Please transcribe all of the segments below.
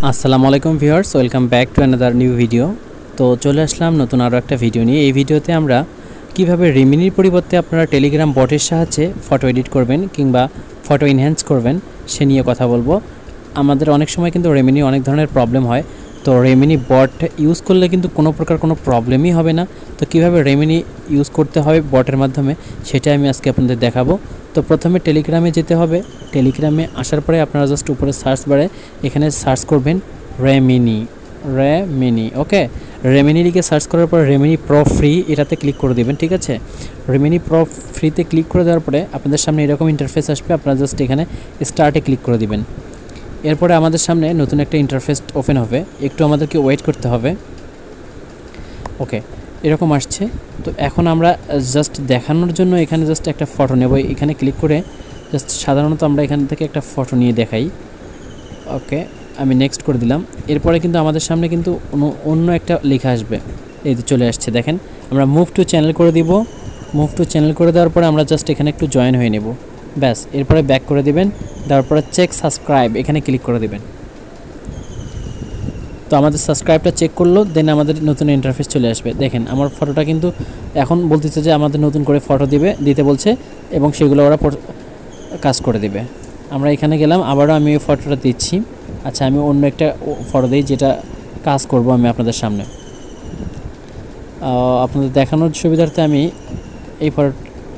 আসসালামু আলাইকুম viewers, welcome back to another new video. তো চলে আসলাম নতুন আরও একটা ভিডিও নিয়ে। এই ভিডিওতে আমরা কিভাবে রেমিনির পরিবর্তে আপনারা টেলিগ্রাম বটের সাহায্যে ফটো এডিট করবেন কিংবা ফটো এনহ্যান্স করবেন সে নিয়ে কথা বলবো। আমাদের অনেক সময় কিন্তু রেমিনি অনেক ধরনের প্রবলেম হয়, তো রেমিনি বট ইউজ করলে কিন্তু কোনো প্রকার কোনো প্রবলেমই হবে না। তো কিভাবে রেমিনি ইউজ করতে হবে বটের মাধ্যমে সেটাই আমি আজকে আপনাদের দেখাবো। তো প্রথমে টেলিগ্রামে যেতে হবে। টেলিগ্রামে আসার পরে আপনারা জাস্ট উপরে সার্চ বারে এখানে সার্চ করবেন রেমিনি। ওকে, রেমিনি লিখে সার্চ করার পর রেমিনি প্রো ফ্রি এটাতে ক্লিক করে দেবেন। ঠিক আছে, রেমিনি প্রো ফ্রিতে ক্লিক করে দেওয়ার পরে আপনাদের সামনে এরকম ইন্টারফেস আসবে। আপনারা জাস্ট এখানে স্টার্টে ক্লিক করে দিবেন। এরপরে আমাদের সামনে নতুন একটা ইন্টারফেস ওপেন হবে, একটু আমাদেরকে ওয়েট করতে হবে। ওকে, এরকম আসছে। তো এখন আমরা জাস্ট দেখানোর জন্য এখানে জাস্ট একটা ফটো নেব। এখানে ক্লিক করে জাস্ট সাধারণত আমরা এখান থেকে একটা ফটো নিয়ে দেখাই। ওকে, আমি নেক্সট করে দিলাম। এরপরে কিন্তু আমাদের সামনে কিন্তু অন্য একটা লেখা আসবে। এই তো চলে আসছে, দেখেন। আমরা মুভ টু চ্যানেল করে দিব। মুভ টু চ্যানেল করে দেওয়ার পরে আমরা জাস্ট এখানে একটু জয়েন হয়ে নেব, ব্যাস। এরপরে ব্যাক করে দিবেন, দেওয়ার পরে চেক সাবস্ক্রাইব এখানে ক্লিক করে দিবেন। তো আমাদের সাবস্ক্রাইবটা চেক করলো, দেন আমাদের নতুন ইন্টারফেস চলে আসবে। দেখেন আমার ফটোটা কিন্তু এখন বলতেছে যে আমাদের নতুন করে ফটো দিতে বলছে এবং সেগুলো ওরা কাজ করে দিবে। আমরা এখানে গেলাম, আবারও আমি ওই ফটোটা দিচ্ছি। আচ্ছা, আমি অন্য একটা ফটো দিই যেটা কাজ করব আমি আপনাদের সামনে। আপনাদের দেখানোর সুবিধার্থে আমি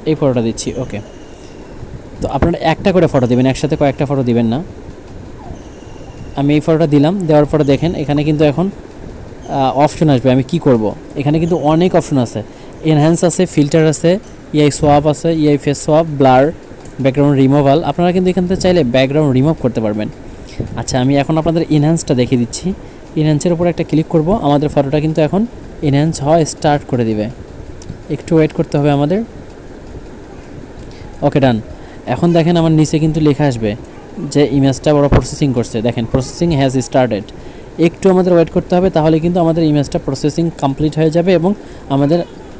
এই ফটোটা দিচ্ছি। ওকে, তো আপনারা একটা করে ফটো দিবেন, একসাথে কয়েকটা ফটো দিবেন না। আমি এই ফটোটা দিলাম, দেওয়ার পরে দেখেন এখানে কিন্তু এখন অপশন আসবে। আমি কি করব, এখানে কিন্তু অনেক অপশন আছে। এনহ্যান্স আছে, ফিল্টার আছে, ইআই সোয়াপ আছে, AI face swap, blur, background removal. আপনারা কিন্তু এখান থেকে চাইলে ব্যাকগ্রাউন্ড রিমুভ করতে পারবেন। আচ্ছা, আমি এখন আপনাদের এনহ্যান্সটা দেখিয়ে দিচ্ছি। এনহ্যান্সের উপর একটা ক্লিক করব, আমাদের ফটোটা কিন্তু এখন এনহ্যান্স হয় স্টার্ট করে দিবে। একটু ওয়েট করতে হবে আমাদের। ওকে, ডান। এখন দেখেন আমার নিচে কিন্তু লেখা আসবে যে ইমেজটা ওরা প্রসেসিং করছে। দেখেন প্রসেসিং হ্যাজ স্টার্টেড। একটু আমাদের ওয়েট করতে হবে, তাহলে কিন্তু আমাদের ইমেজটা প্রসেসিং কমপ্লিট হয়ে যাবে এবং আমাদের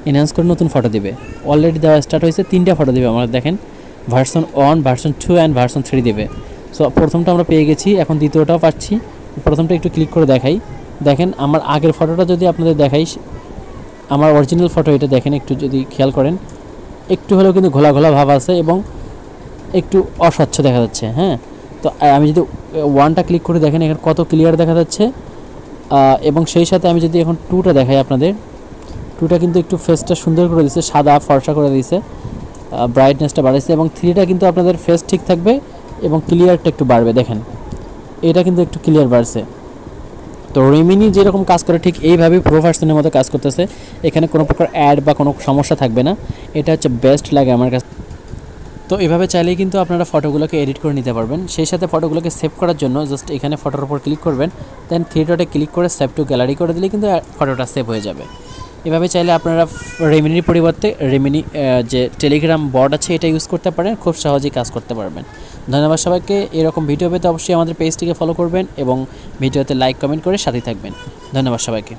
এনহ্যান্স করে নতুন ফটো দিবে। অলরেডি দেওয়া স্টার্ট হয়েছে, 3টা ফটো দিবে আমাদের। দেখেন ভার্সন 1, ভার্সন 2 অ্যান্ড ভার্সন 3 দেবে। সো প্রথমটা আমরা পেয়ে গেছি, এখন দ্বিতীয়টাও পাচ্ছি। প্রথমটা একটু ক্লিক করে দেখাই। দেখেন আমার আগের ফটোটা যদি আপনাদের দেখাই, আমার অরিজিনাল ফটো এটা দেখেন, একটু যদি খেয়াল করেন একটু হলেও কিন্তু ঘোলা ঘোলা ভাব আছে এবং একটু অস্বচ্ছ দেখা যাচ্ছে। হ্যাঁ, তো আমি যদি 1টা ক্লিক করে দেখেন এখানে কত ক্লিয়ার দেখা যাচ্ছে। এবং সেই সাথে আমি যদি এখন 2টা দেখাই আপনাদের, 2টা কিন্তু একটু ফেসটা সুন্দর করে দিয়েছে, সাদা ফর্সা করে দিয়েছে, ব্রাইটনেসটা বাড়াইছে। এবং 3টা কিন্তু আপনাদের ফেস ঠিক থাকবে এবং ক্লিয়ারটা একটু বাড়বে। দেখেন এটা কিন্তু একটু ক্লিয়ার বাড়ছে। তো রেমিনি যেরকম কাজ করে ঠিক এইভাবেই প্রো ভার্সনের মতো কাজ করতেছে। এখানে কোনো প্রকার অ্যাড বা কোনো সমস্যা থাকবে না। এটা হচ্ছে বেস্ট লাগে আমার কাছে। তো এভাবে চাইলেই কিন্তু আপনারা ফটোগুলোকে এডিট করে নিতে পারবেন। সেই সাথে ফটোগুলোকে সেভ করার জন্য জাস্ট এখানে ফটোর উপর ক্লিক করবেন, দেন থ্রি ডটে ক্লিক করে সেভ টু গ্যালারি করে দিলে কিন্তু ফটোটা সেভ হয়ে যাবে। এভাবে চাইলে আপনারা রেমিনির পরিবর্তে রেমিনি যে টেলিগ্রাম বট আছে এটা ইউজ করতে পারেন, খুব সহজেই কাজ করতে পারবেন। ধন্যবাদ সবাইকে। এরকম ভিডিও পেতে অবশ্যই আমাদের পেজটিকে ফলো করবেন এবং ভিডিওতে লাইক কমেন্ট করে সাথে থাকবেন। ধন্যবাদ সবাইকে।